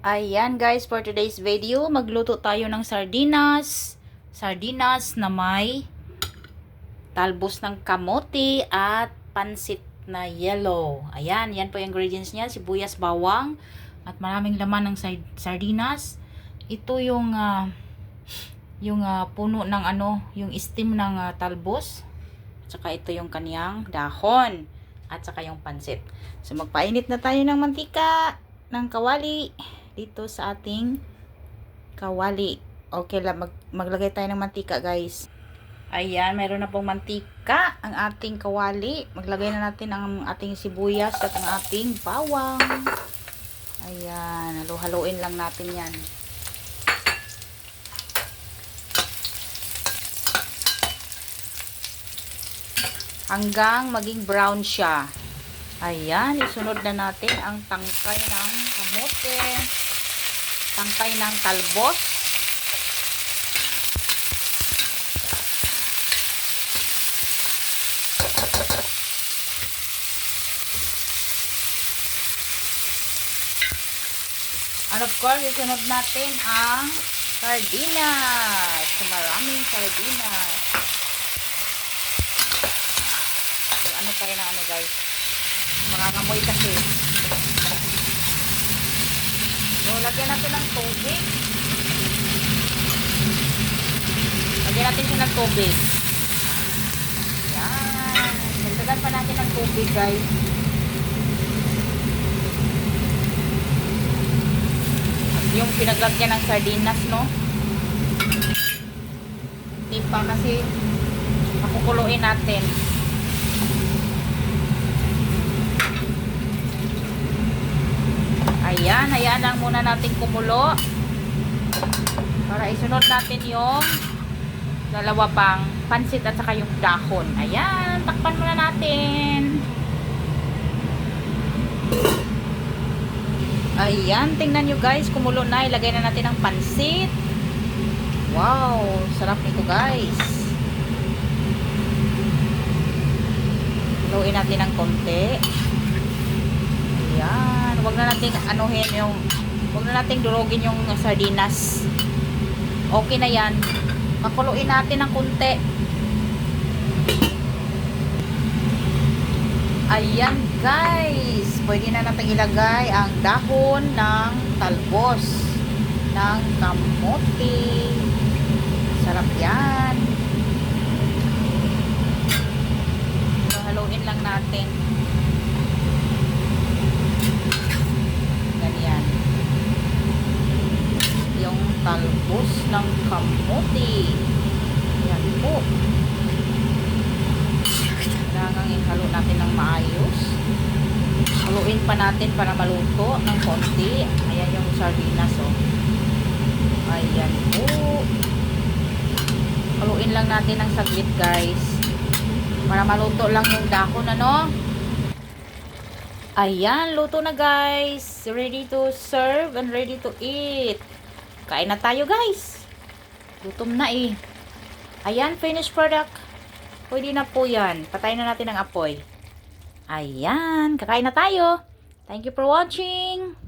Ayan guys, for today's video, magluto tayo ng sardinas. Sardinas na may talbos ng kamote at pansit na yellow. Ayan, yan po yung ingredients niya. Sibuyas, bawang, at maraming laman ng sardinas. Ito yung puno ng yung stem ng talbos. Tsaka ito yung kaniyang dahon. At saka yung pansit. So magpainit na tayo ng mantika ng kawali dito sa ating kawali. Okay lang, maglagay tayo ng mantika guys. Ayan, meron na pong mantika ang ating kawali. Maglagay na natin ang ating sibuyas at ang ating bawang. Ayan, halo-haloin lang natin yan. Hanggang maging brown siya. Ayan, isunod na natin ang tangkay ng kamote, tangkay ng talbos, and of course, isunod natin ang sardinas. So, maraming sardinas. So, ano tayo ng guys? Makakamoy kasi. So, lagyan natin ng tubig. Lagyan natin siya ng tubig. Yan. Nagdagan pa natin ng tubig, guys. At yung pinaglagyan ng sardinas, no? Hindi pa kasi makukuluin natin. Ayan, hayaan lang muna natin kumulo para isunod natin yung dalawa pang pansit at saka yung dahon. Ayan, takpan muna natin. Ayan, tingnan nyo guys, kumulo na. Ilagay na natin ang pansit. Wow, sarap nito guys. Haluin natin ng konti. Ayan. Huwag na nating huwag na nating durugin yung sardinas. Okay na yan. Pakuluin natin ng kunti. Ayan guys. Pwede na natin ilagay ang dahon ng talbos ng kamote. Sarap yan. So, haluin lang natin. Talbos ng kamote. Yan po. Kailangan ihalo natin ng maayos. Haluin pa natin para maluto ng konti. Ayan yung sardinas, oh. Ayan po. Haluin lang natin ng saglit, guys. Para maluto lang yung dahon, ano? Ayan, luto na, guys. Ready to serve and ready to eat. Kain na tayo guys. Gutom na eh. Ayan, finished product. Pwede na po yan. Patayin na natin ang apoy. Ayan, kakain na tayo. Thank you for watching.